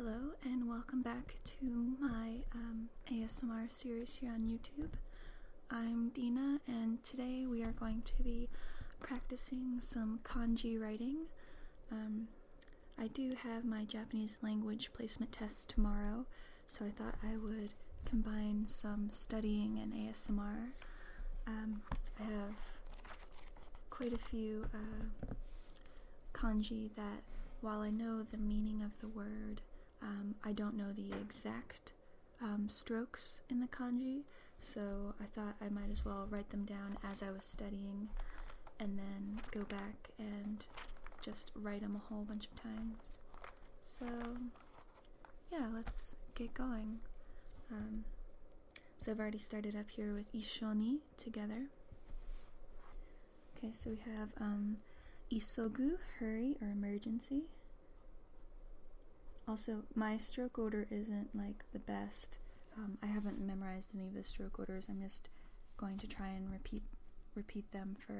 Hello and welcome back to my ASMR series here on YouTube. I'm Dina and today we are going to be practicing some kanji writing. I do have my Japanese language placement test tomorrow, so I thought I would combine some studying and ASMR. I have quite a few kanji that, while I know the meaning of the word, I don't know the exact strokes in the kanji, so I thought I might as well write them down as I was studying and then go back and just write them a whole bunch of times. So yeah, let's get going. So I've already started up here with ishoni, together. Okay, so we have isogu, hurry or emergency. Also, my stroke order isn't like the best. I haven't memorized any of the stroke orders. I'm just going to try and repeat them for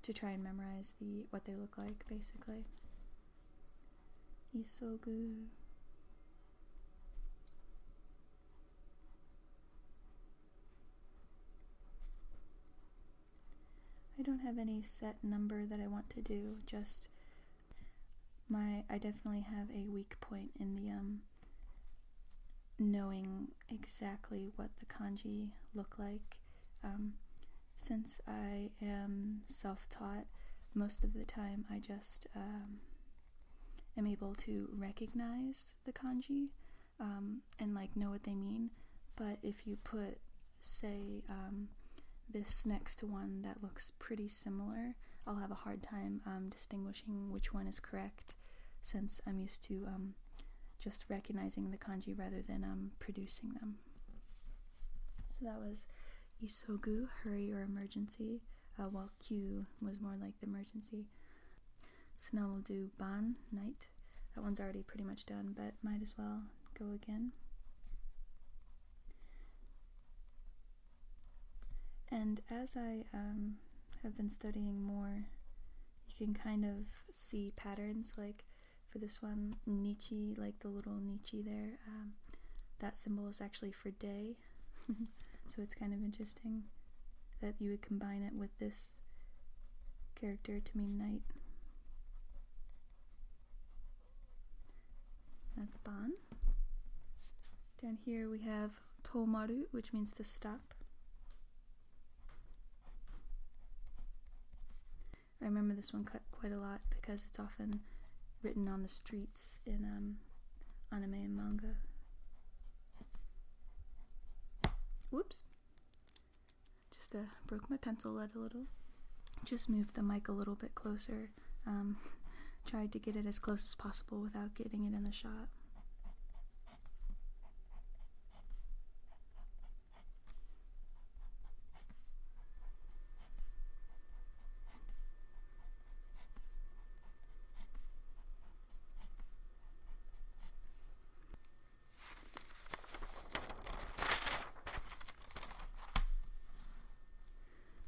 to try and memorize what they look like, basically. Isogu. I don't have any set number that I want to do, just I definitely have a weak point in the knowing exactly what the kanji look like. Since I am self-taught, most of the time I just am able to recognize the kanji and like know what they mean. But if you put, say, this next to one that looks pretty similar, I'll have a hard time distinguishing which one is correct, since I'm used to just recognizing the kanji rather than producing them. So that was isogu, hurry or emergency, while Q was more like the emergency. So now we'll do ban, night. That one's already pretty much done, but might as well go again. And as I have been studying more, you can kind of see patterns. Like for this one, nichi, like the little nichi there, that symbol is actually for day. So it's kind of interesting that you would combine it with this character to mean night. That's ban. Down here we have tomaru, which means to stop. I remember this one quite a lot because it's often written on the streets in anime and manga. Whoops. Just broke my pencil lead a little. Just moved the mic a little bit closer. Tried to get it as close as possible without getting it in the shot.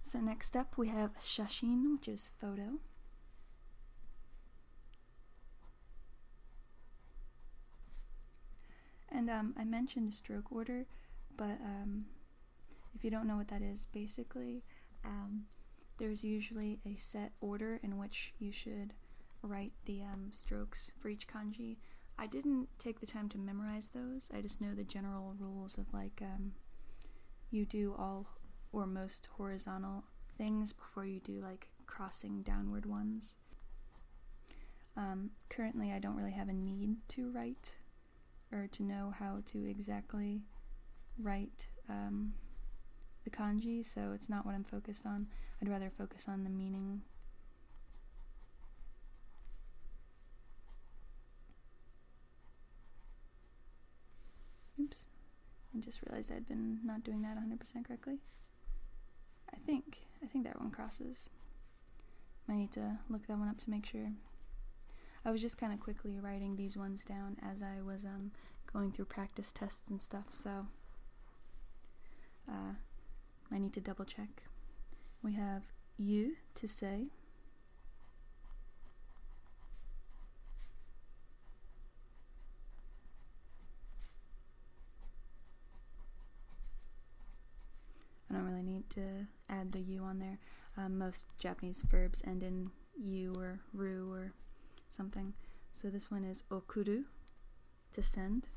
So next up we have shashin, which is photo. And I mentioned stroke order, but if you don't know what that is, basically there's usually a set order in which you should write the strokes for each kanji. I didn't take the time to memorize those. I just know the general rules of like you do all or most horizontal things before you do like crossing downward ones. Currently I don't really have a need to write or to know how to exactly write the kanji, so it's not what I'm focused on. I'd rather focus on the meaning. Oops, I just realized I'd been not doing that 100% correctly. I think that one crosses. Might need to look that one up to make sure. I was just kind of quickly writing these ones down as I was going through practice tests and stuff, so I need to double check. We have you, to say. point to add the U on there. Most Japanese verbs end in U or ru or something. So this one is okuru, to send.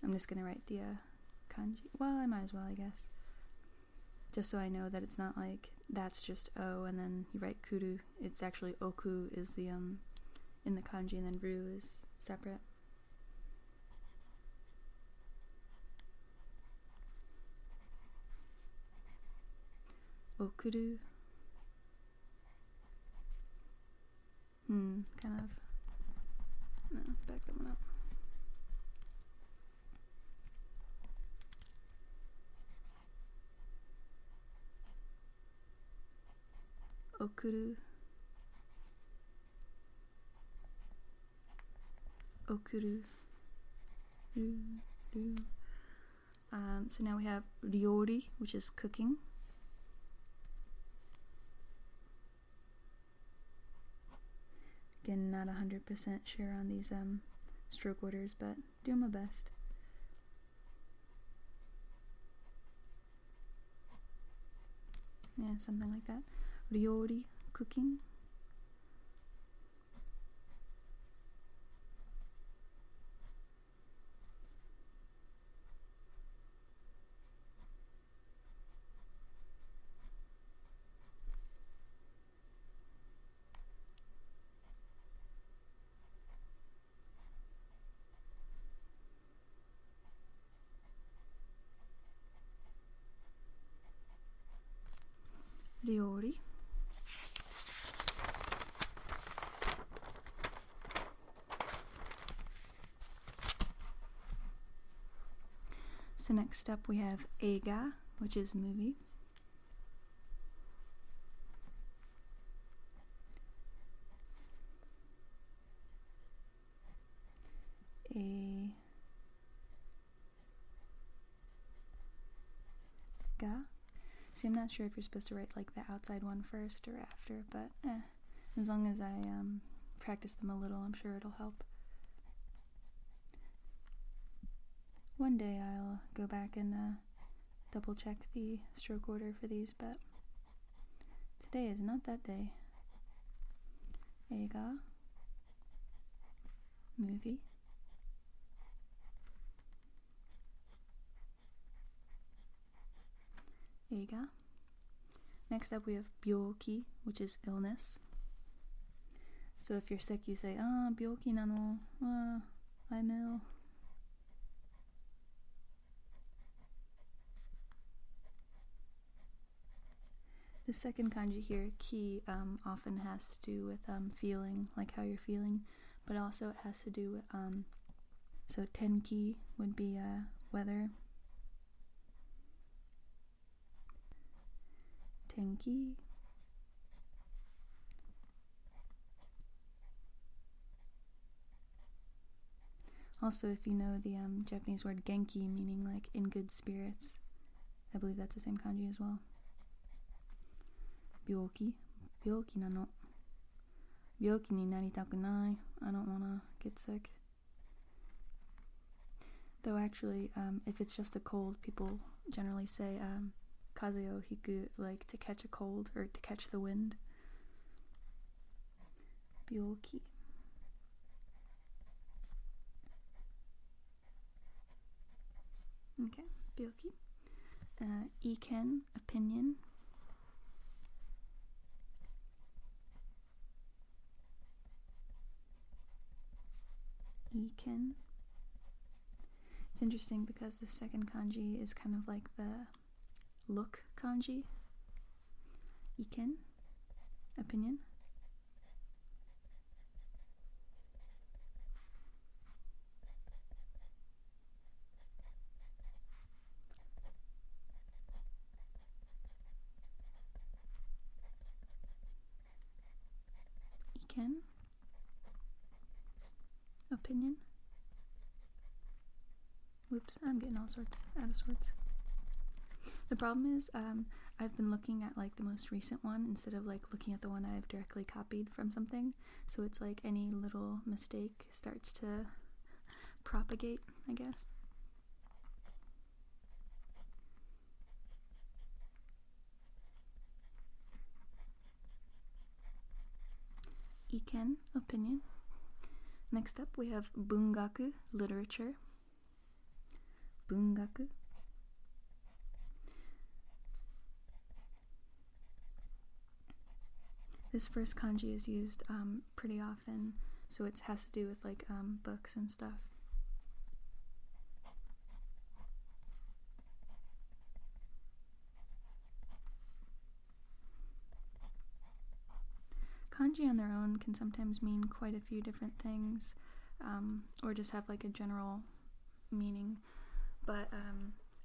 I'm just going to write the kanji. Well, I might as well, I guess. Just so I know that it's not like that's just O and then you write kuru. It's actually oku is the in the kanji, and then ru is separate. Okuru. Kind of. No, back that one up. Okuru. Okuru. So now we have ryori, which is cooking. Again, not 100% sure on these stroke orders, but doing my best. Yeah, something like that. Ryori, cooking. Ryori. So next up we have eiga, which is movie. Eiga. See, I'm not sure if you're supposed to write like the outside one first or after, but as long as I practice them a little, I'm sure it'll help. One day I'll go back and double check the stroke order for these, but today is not that day. Eiga, movie. Eiga. Next up we have byoki, which is illness. So if you're sick, you say, byoki nano, I'm ill. The second kanji here, ki, often has to do with feeling, like how you're feeling, but also it has to do with, so tenki would be weather. Tenki. Also, if you know the Japanese word genki, meaning like in good spirits, I believe that's the same kanji as well. Byoki. Byoki nano. Byoki ni naritaku nai. I don't wanna get sick. Though actually, if it's just a cold, people generally say kaze o hiku, like to catch a cold or to catch the wind. Byoki. Okay, byoki. Iken, opinion. Iken. It's interesting because the second kanji is kind of like the look kanji. Iken, opinion. Iken, opinion. Whoops, I'm getting all sorts out of sorts. The problem is, I've been looking at like the most recent one instead of like looking at the one I've directly copied from something. So it's like any little mistake starts to propagate, I guess. Iken, opinion. Next up we have bungaku, literature. Bungaku. This first kanji is used pretty often, so it has to do with like books and stuff. Kanji on their own can sometimes mean quite a few different things, or just have like a general meaning, but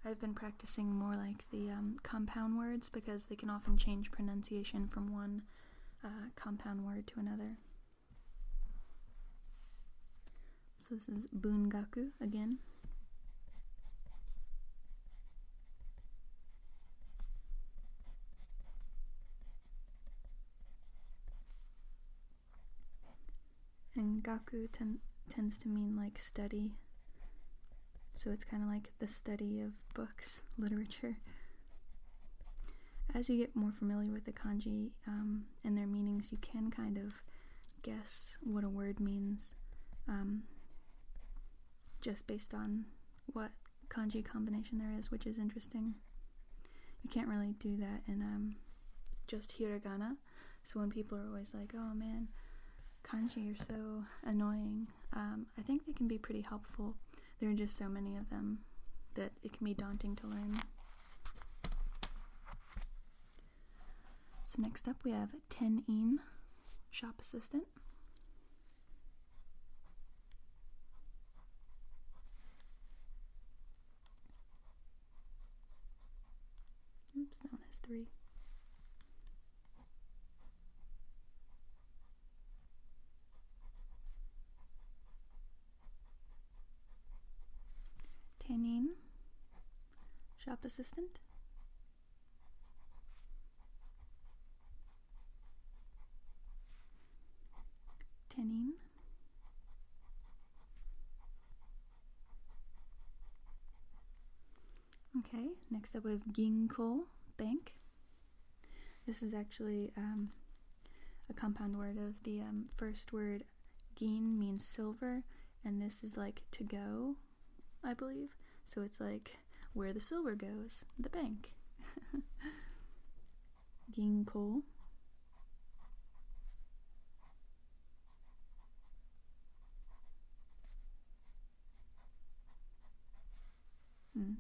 I've been practicing more like the compound words because they can often change pronunciation from one compound word to another. So this is bungaku again. And gaku tends to mean like study, so it's kind of like the study of books, literature. As you get more familiar with the kanji and their meanings, you can kind of guess what a word means just based on what kanji combination there is, which is interesting. You can't really do that in just hiragana, so when people are always like, oh man, kanji are so annoying, I think they can be pretty helpful. There are just so many of them that it can be daunting to learn. So next up we have tenin, shop assistant. Oops, that one has 3. Tenin, shop assistant. Tenin. Okay, next up we have ginko, bank. This is actually a compound word of the first word. Gin means silver, and this is like to go, I believe. So it's like where the silver goes, the bank. Ginko.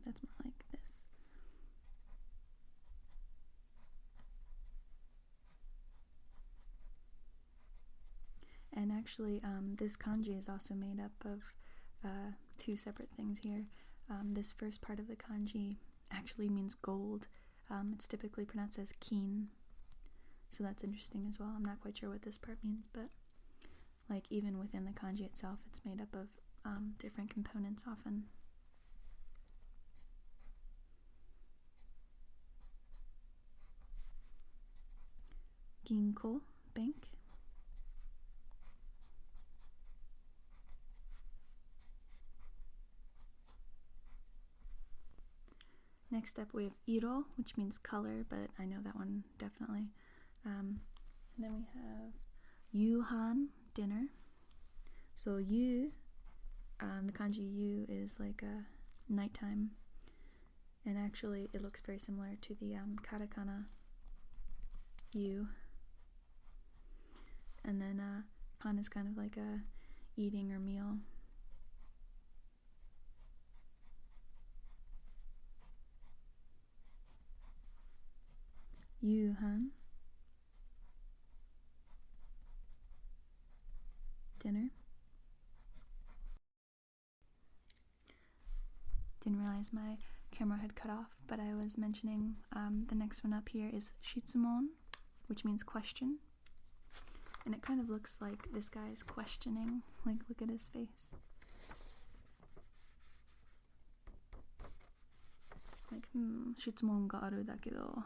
That's more like this. And actually, this kanji is also made up of 2 separate things here. This first part of the kanji actually means gold. It's typically pronounced as kin, so that's interesting as well. I'm not quite sure what this part means, but like even within the kanji itself, it's made up of different components often. Ginko, bank. Next up we have iro, which means color, but I know that one definitely. And then we have yuhan, dinner. So yu, the kanji yu is like a nighttime, and actually it looks very similar to the katakana yu. And then han is kind of like a eating or meal. Yuhan, dinner. Didn't realize my camera had cut off, but I was mentioning the next one up here is shitsumon, which means question. And it kind of looks like this guy's questioning, like look at his face. Like, shitsumon ga aru dakedo.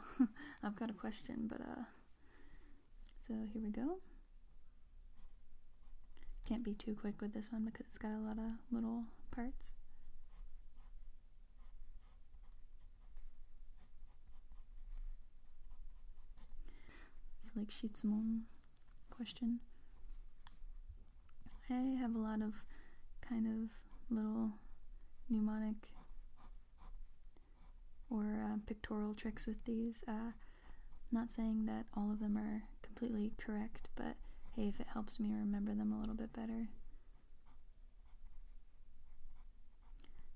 I've got a question, but so here we go. Can't be too quick with this one because it's got a lot of little parts. It's like shitsumon question. I have a lot of kind of little mnemonic or pictorial tricks with these. Not saying that all of them are completely correct, but hey, if it helps me remember them a little bit better.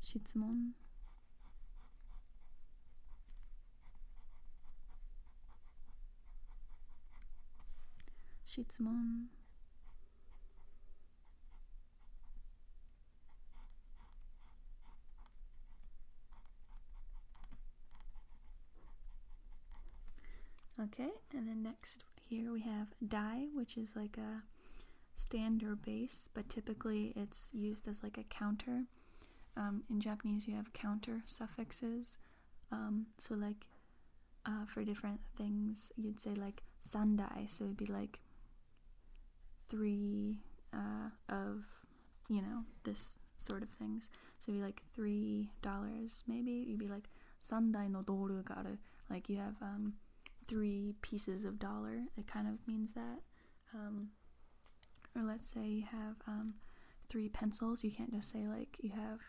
Shitsumon. Shitsumon. Okay, and then next here we have dai, which is like a stand or base, but typically it's used as like a counter. In Japanese you have counter suffixes, so like for different things you'd say like sandai, so it'd be like 3 of, you know, this sort of things. So it'd be like $3 maybe, you'd be like sandai no doru ga aru, like you have 3 pieces of dollar. It kind of means that. Or let's say you have 3 pencils. You can't just say like you have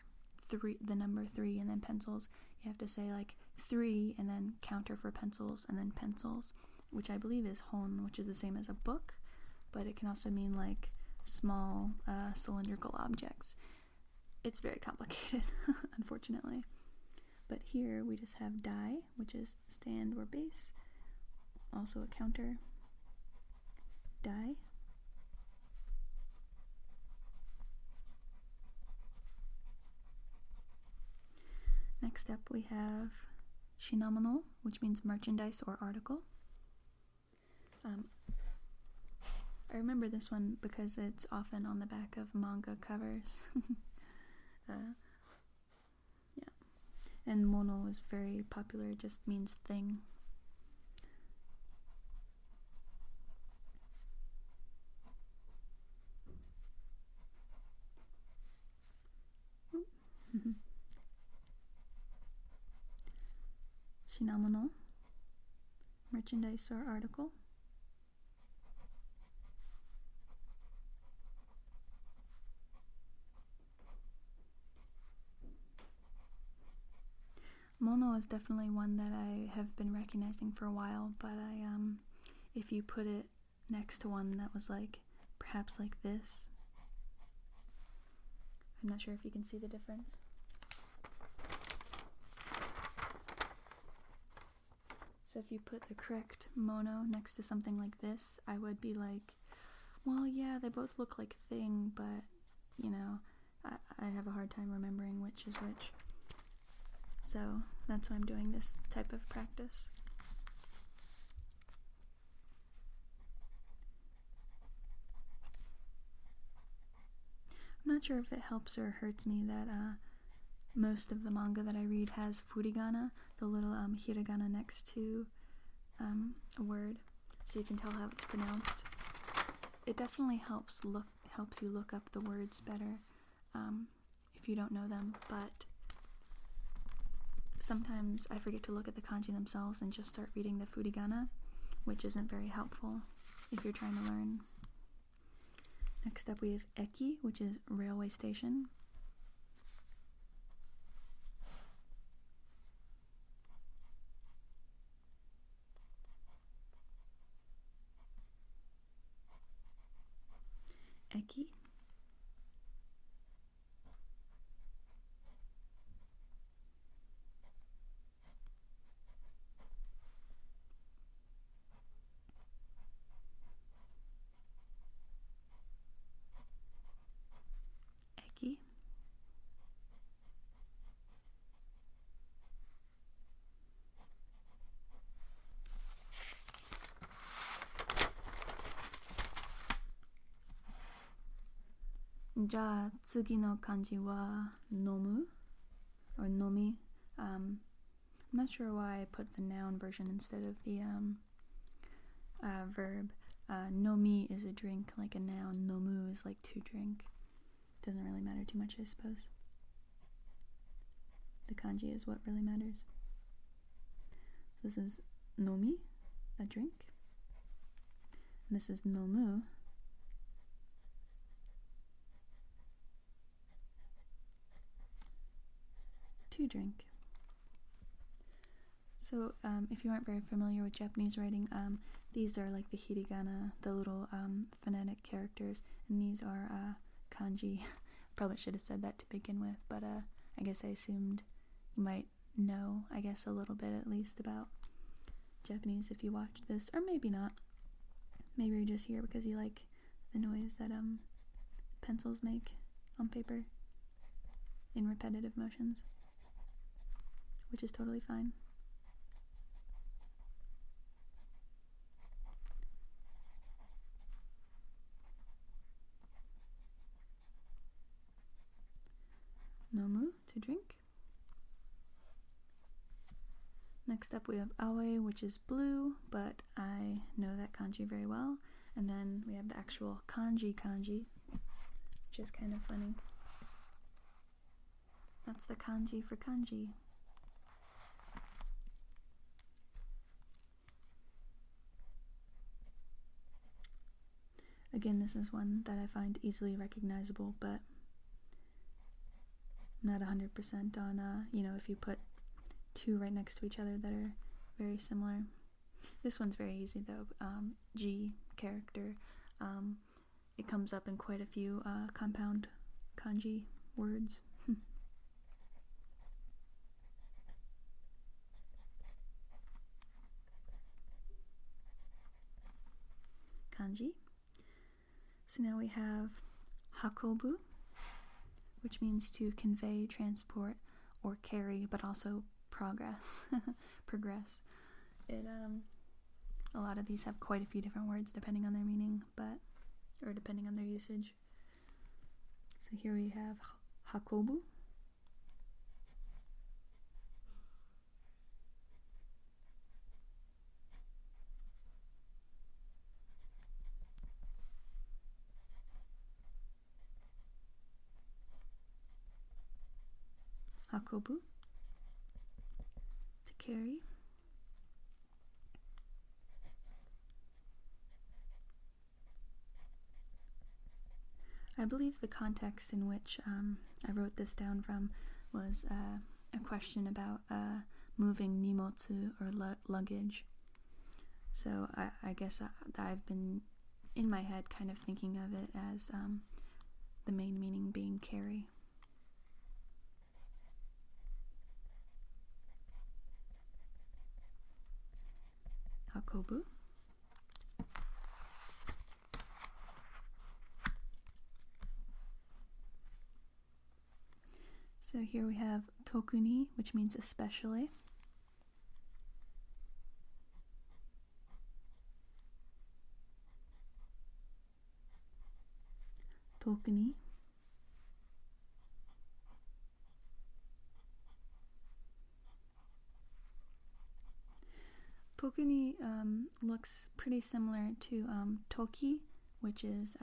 the number 3 and then pencils. You have to say like 3 and then counter for pencils and then pencils, which I believe is hon, which is the same as a book, but it can also mean like small cylindrical objects. It's very complicated, unfortunately. But here we just have dai, which is stand or base. Also a counter, dai. Next up we have shinamono, which means merchandise or article. I remember this one because it's often on the back of manga covers. Yeah. And mono is very popular, it just means thing. Shinamono, merchandise or article. Mono is definitely one that I have been recognizing for a while, but if you put it next to one that was like, perhaps like this, I'm not sure if you can see the difference. So if you put the correct mono next to something like this, I would be like, well, yeah, they both look like thing, but, you know, I have a hard time remembering which is which. So that's why I'm doing this type of practice. I'm not sure if it helps or hurts me that most of the manga that I read has furigana, the little hiragana next to a word, so you can tell how it's pronounced. It definitely helps you look up the words better if you don't know them, but sometimes I forget to look at the kanji themselves and just start reading the furigana, which isn't very helpful if you're trying to learn. Next up we have eki, which is railway station. Eki. Eki. Ja, tsugi no kanji wa nomu, or nomi. I'm not sure why I put the noun version instead of the verb. nomi is a drink, like a noun. Nomu is like to drink. Doesn't really matter too much, I suppose. The kanji is what really matters. So this is nomi, a drink. And this is nomu, to drink. So if you aren't very familiar with Japanese writing, these are like the hiragana, the little phonetic characters, and these are kanji. Probably should have said that to begin with, but I guess I assumed you might know, I guess, a little bit at least about Japanese if you watched this, or maybe not. Maybe you're just here because you like the noise that pencils make on paper in repetitive motions, which is totally fine. Nomu, to drink. Next up we have awe, which is blue, but I know that kanji very well. And then we have the actual kanji, which is kind of funny. That's the kanji for kanji. Again, this is one that I find easily recognizable, but not 100% on, if you put two right next to each other that are very similar. This one's very easy though. G character. It comes up in quite a few compound kanji words. Kanji. So now we have hakobu, which means to convey, transport, or carry, but also progress. Progress. A lot of these have quite a few different words depending on their meaning, or depending on their usage. So here we have hakobu. Hakobu, to carry. I believe the context in which I wrote this down from was a question about moving nimotsu, or luggage. So I guess I've been in my head kind of thinking of it as the main meaning being carry. Hakobu. So here we have tokuni, which means especially. Tokuni. Tokuni looks pretty similar to toki, which is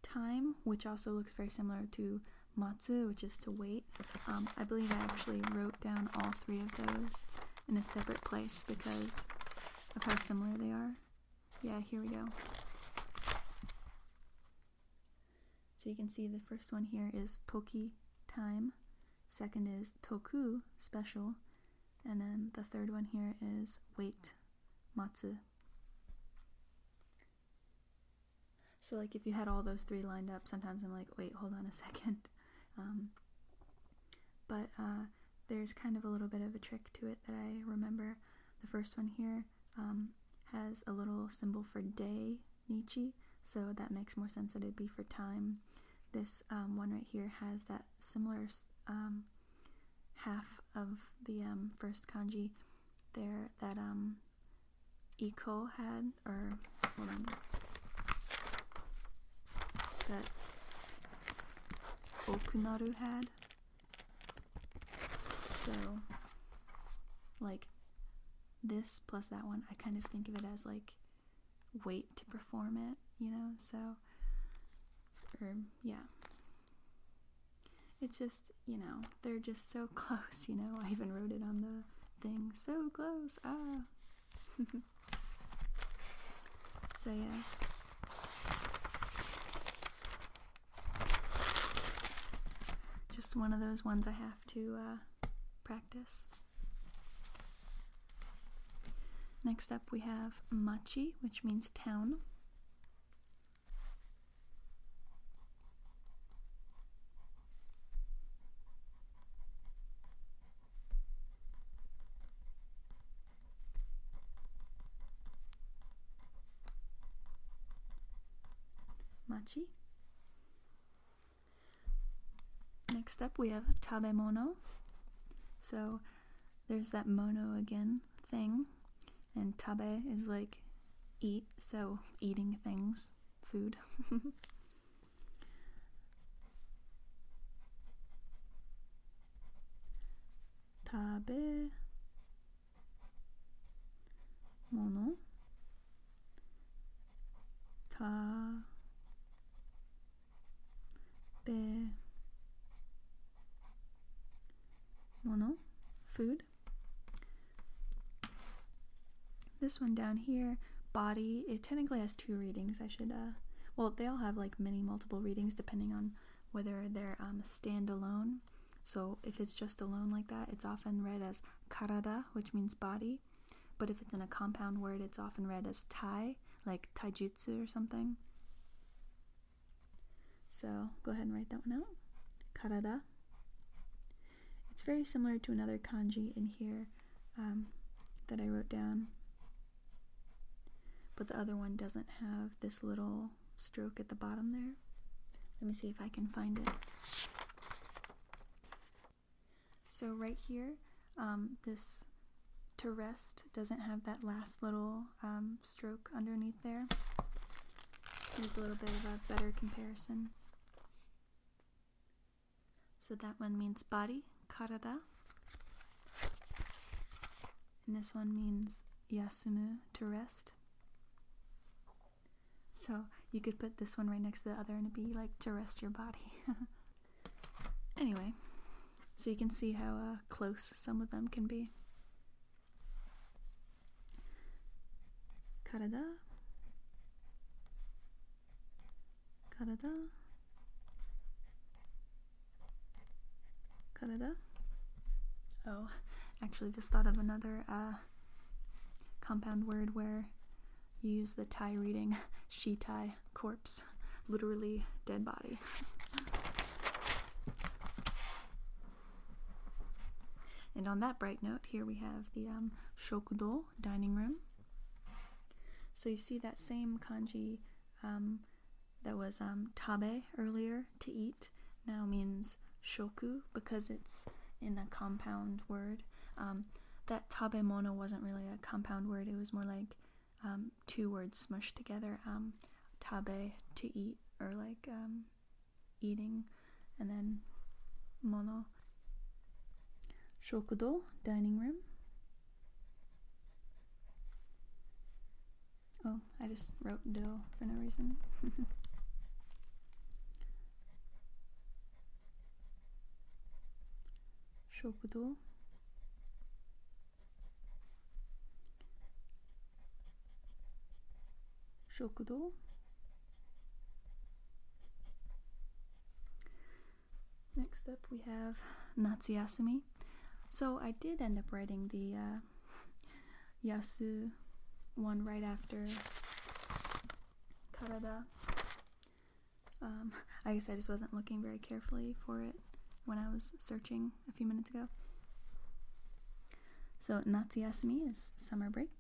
time, which also looks very similar to matsu, which is to wait. I believe I actually wrote down all three of those in a separate place because of how similar they are. Yeah, here we go. So you can see the first one here is toki, time. Second is toku, special. And then the third one here is wait, matsu. So like if you had all those three lined up, sometimes I'm like, wait, hold on a second. But there's kind of a little bit of a trick to it that I remember. The first one here has a little symbol for day, nichi, so that makes more sense that it'd be for time. This one right here has that similar half of the first kanji there that Iko had, or hold on, that Okunaru had. So like this plus that one, I kind of think of it as like wait to perform it, you know, so, or, yeah. It's just, you know, they're just so close, you know. I even wrote it on the thing, so close, ah. So, yeah. Just one of those ones I have to practice. Next up we have machi, which means town. Machi. Next up we have tabemono. So there's that mono again thing, and tabe is like eat, so eating things, food. Tabe mono. Tabe mono, food. This one down here, body, it technically has 2 readings. I should, well, they all have like many multiple readings depending on whether they're standalone. So if it's just alone like that, it's often read as karada, which means body. But if it's in a compound word, it's often read as tai, like taijutsu or something. So go ahead and write that one out. Karada. It's very similar to another kanji in here that I wrote down, but the other one doesn't have this little stroke at the bottom there. Let me see if I can find it. So right here, this to rest doesn't have that last little stroke underneath there. Here's a little bit of a better comparison. So that one means body, karada. And this one means yasumu, to rest. So you could put this one right next to the other and it'd be like to rest your body. Anyway, so you can see how close some of them can be. Karada. Karada. Karada. Oh, actually just thought of another compound word where you use the Thai reading, shitai, corpse, literally dead body. And on that bright note, here we have the shokudo, dining room. So you see that same kanji that was tabe earlier, to eat, now means shoku because it's in a compound word. That tabemono wasn't really a compound word, it was more like 2 words smushed together. Tabe, to eat, or like eating, and then mono. Shokudo, dining room. Oh, I just wrote do for no reason. Shokudo. Shokudo. Next up we have Natsuyasumi. So I did end up writing the yasu one right after karada. I guess I just wasn't looking very carefully for it when I was searching a few minutes ago. So Natsuyasumi is summer break.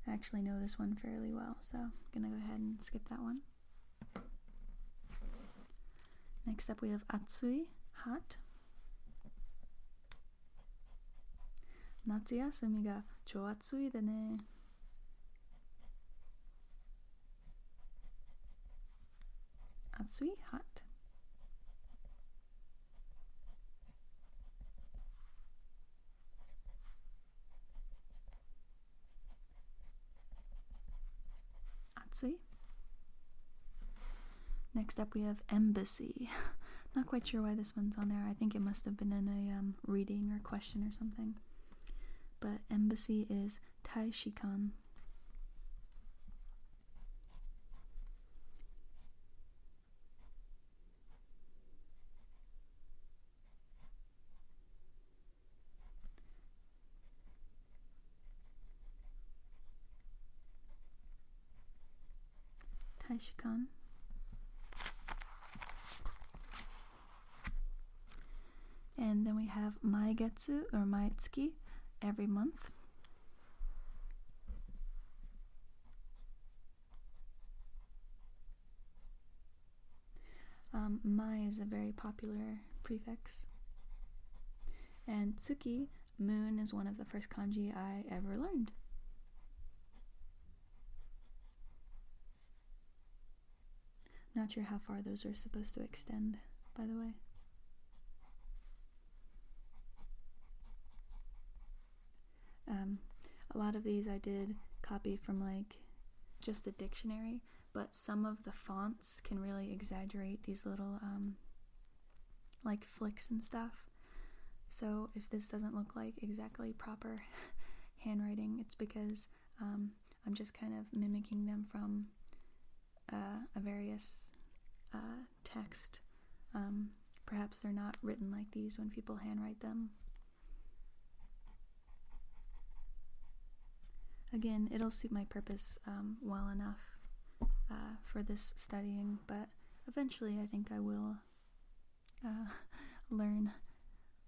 I actually know this one fairly well, so I'm gonna go ahead and skip that one. Next up we have atsui, hot. Natsuyasumi ga chou atsui da ne. Atsui, hot. Matsui. Next up we have embassy. Not quite sure why this one's on there. I think it must have been in a reading or question or something. But embassy is taishikan. Taishikan. And then we have Maegetsu or Maitsuki, every month. Mai is a very popular prefix. And Tsuki, moon, is one of the first kanji I ever learned. Not sure how far those are supposed to extend, by the way. A lot of these I did copy from like just a dictionary, but some of the fonts can really exaggerate these little like flicks and stuff. So if this doesn't look like exactly proper handwriting, it's because I'm just kind of mimicking them from a various text. Perhaps they're not written like these when people handwrite them. Again, it'll suit my purpose well enough for this studying, but eventually I think I will learn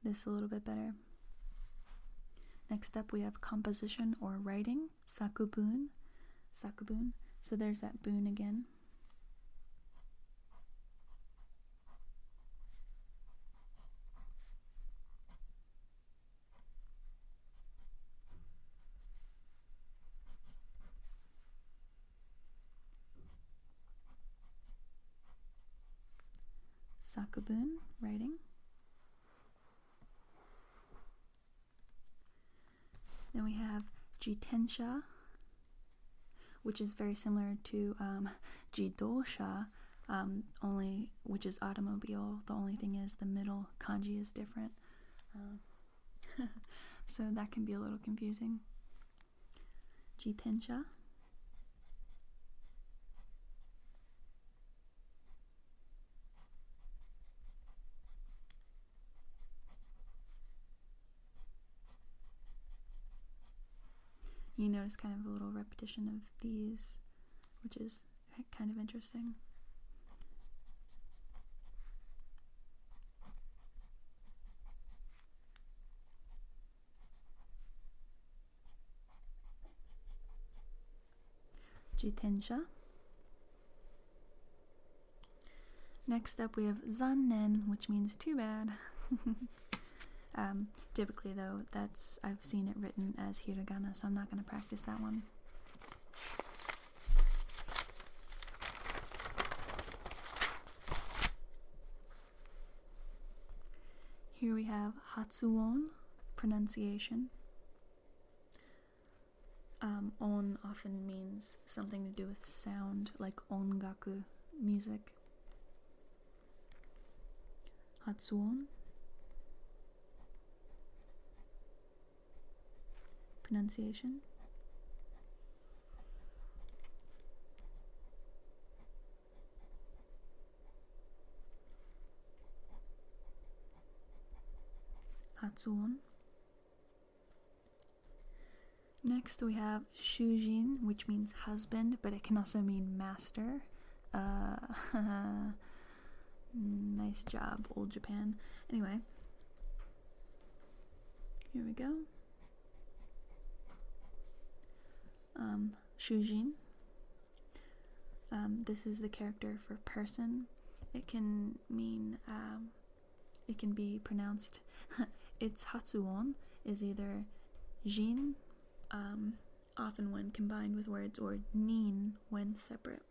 this a little bit better. Next up we have composition or writing, sakubun. Sakubun. So there's that bun again. Sakubun, writing. Then we have jitensha, which is very similar to jidosha, only which is automobile. The only thing is the middle kanji is different. So that can be a little confusing. Jitensha. You notice kind of a little repetition of these, which is kind of interesting. Jitensha. Next up we have zannen, which means too bad. Typically though, I've seen it written as hiragana, so I'm not going to practice that one. Here we have hotsuwon, pronunciation. On often means something to do with sound, like ongaku, music. Hotsuwon. Pronunciation. Hotsuwon. Next we have shujin, which means husband, but it can also mean master. Nice job, old Japan. Anyway, here we go. Shujin. This is the character for person. It can mean, it can be pronounced, its hatsuon is either jin, often when combined with words, or nin when separate.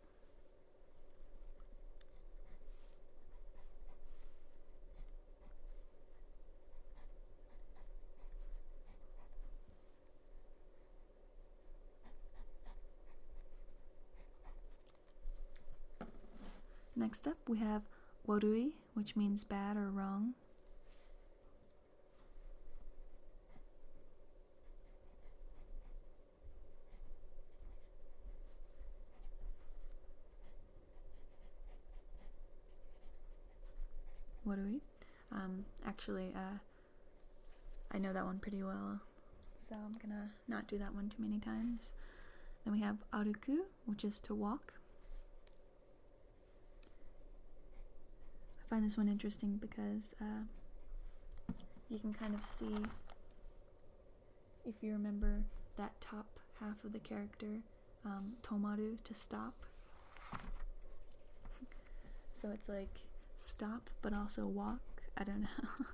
Next up we have warui, which means bad or wrong. Warui. Actually, I know that one pretty well, so I'm gonna not do that one too many times. Then we have aruku, which is to walk. I find this one interesting because you can kind of see, if you remember that top half of the character, tomaru, to stop. So it's like stop but also walk. I don't know.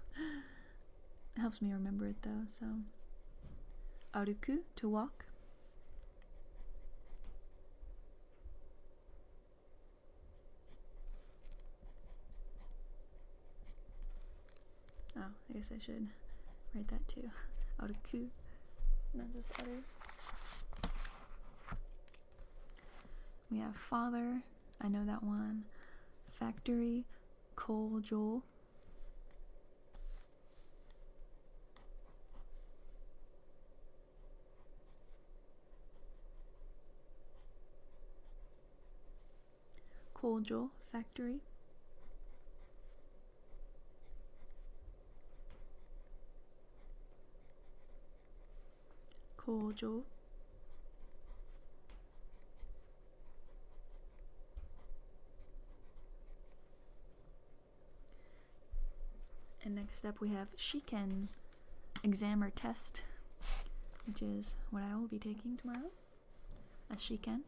It helps me remember it though. So aruku, to walk. Oh, I guess I should write that too. Aruku, not just aru. We have father, I know that one. Factory, kojo. Kojo, factory. Kojo. And next up we have shecan, exam or test, which is what I will be taking tomorrow. A shecan.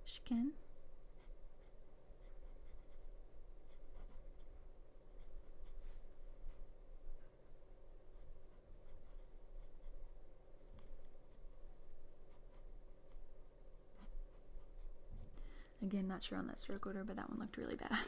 Shecan. Again, not sure on that stroke order, but that one looked really bad.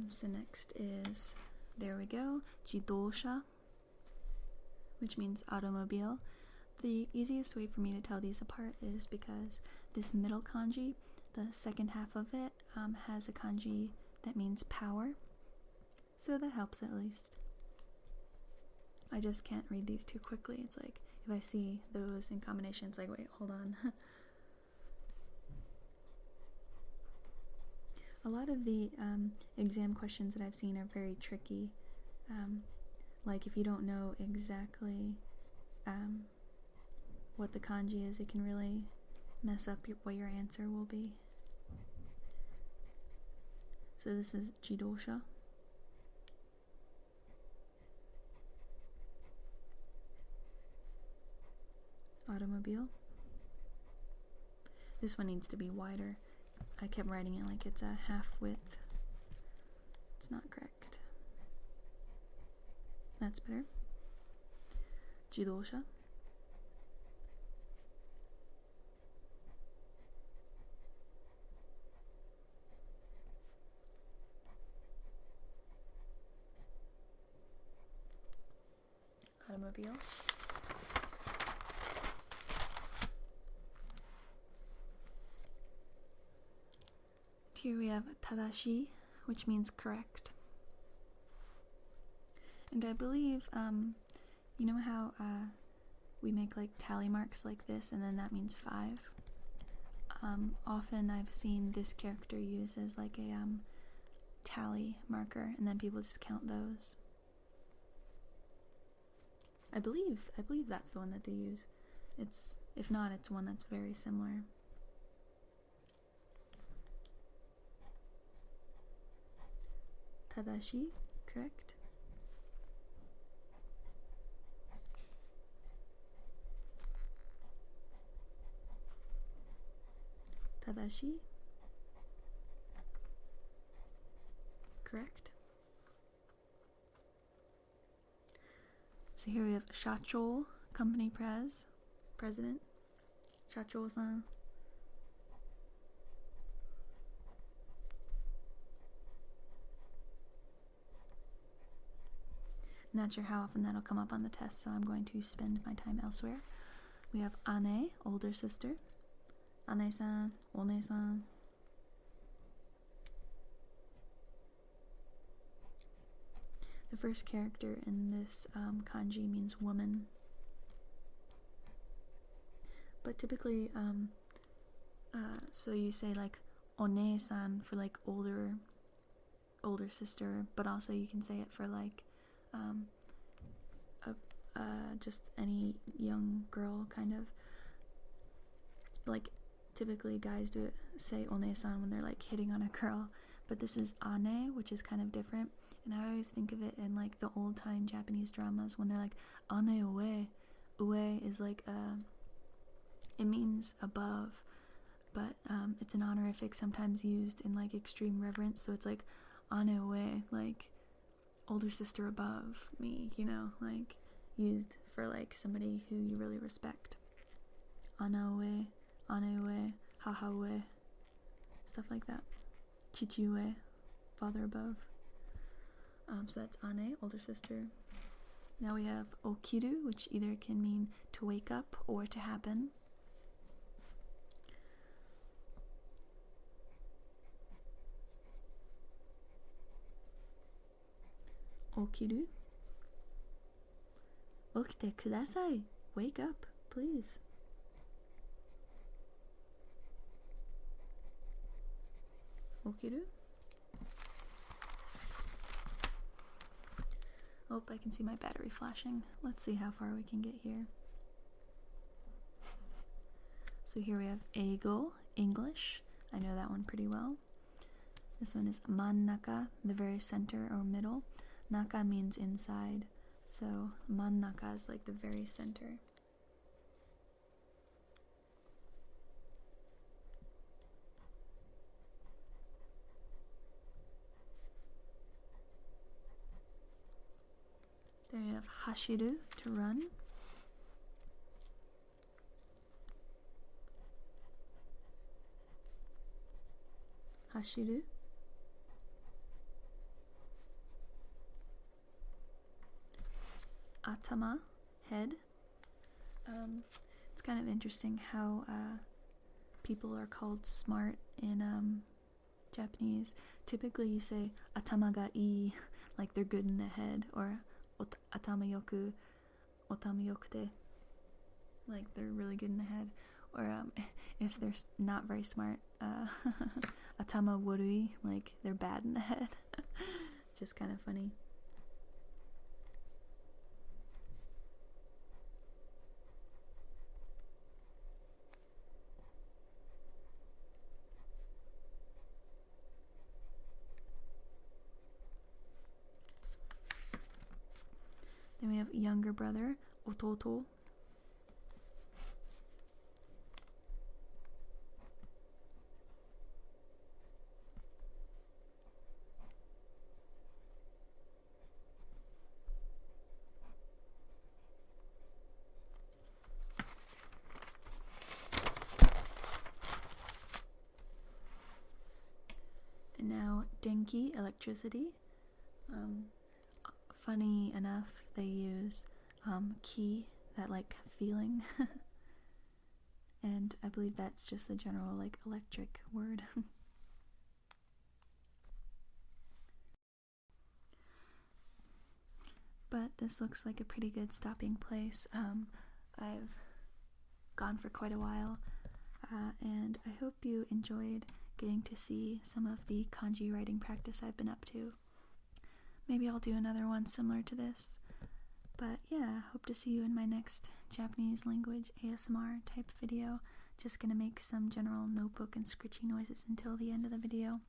So next is, there we go, jidosha, which means automobile. The easiest way for me to tell these apart is because this middle kanji, the second half of it, has a kanji that means power. So that helps at least. I just can't read these too quickly. It's like, if I see those in combination, it's like, wait, hold on. A lot of the exam questions that I've seen are very tricky. Like if you don't know exactly what the kanji is, it can really mess up what your answer will be. So this is jidosha. Automobile. This one needs to be wider. I kept writing it like it's a half width. It's not correct. That's better. Jidosha. Automobile. Here we have Tadashi, which means correct. And I believe, you know how we make like tally marks like this and then that means 5? Often I've seen this character used as like a tally marker, and then people just count those. I believe that's the one that they use. It's, if not, it's one that's very similar. Tadashi, correct. Tadashi. Correct. So here we have Shacho, company president. Shacho-san. Not sure how often that'll come up on the test, so I'm going to spend my time elsewhere. We have Ane, older sister. Ane-san, one-san. The first character in this kanji means woman. But typically, so you say like one-san for like older sister, but also you can say it for like just any young girl, kind of. Like typically guys say one-san when they're like hitting on a girl, but this is ane, which is kind of different. And I always think of it in like the old time Japanese dramas when they're like ane ue. Ue is like it means above, but it's an honorific sometimes used in like extreme reverence, so it's like ane ue, like older sister above me, you know, like used for like somebody who you really respect. Ana ue, ane ue, haha ue, stuff like that. Chichi ue, father above. So that's ane, older sister. Now we have okiru, which either can mean to wake up or to happen. Okiru. Okite kudasai. Wake up, please. Okiru. Oh, I can see my battery flashing. Let's see how far we can get here. So here we have eigo, English. I know that one pretty well. This one is mannaka, the very center or middle. Naka means inside, so mannaka is like the very center. There you have hashiru, to run. Hashiru. Atama, head. It's kind of interesting how people are called smart in Japanese. Typically you say atama ga ii, like they're good in the head, or atama yoku, otama yokute, like they're really good in the head. Or if they're not very smart, atama worui, like they're bad in the head. Just kind of funny. Then we have younger brother, ototo. And now Dinky, electricity. Funny enough, they use ki, that like feeling, and I believe that's just the general like electric word. But this looks like a pretty good stopping place. I've gone for quite a while, and I hope you enjoyed getting to see some of the kanji writing practice I've been up to. Maybe I'll do another one similar to this. But yeah, hope to see you in my next Japanese language ASMR type video. Just gonna make some general notebook and scritchy noises until the end of the video.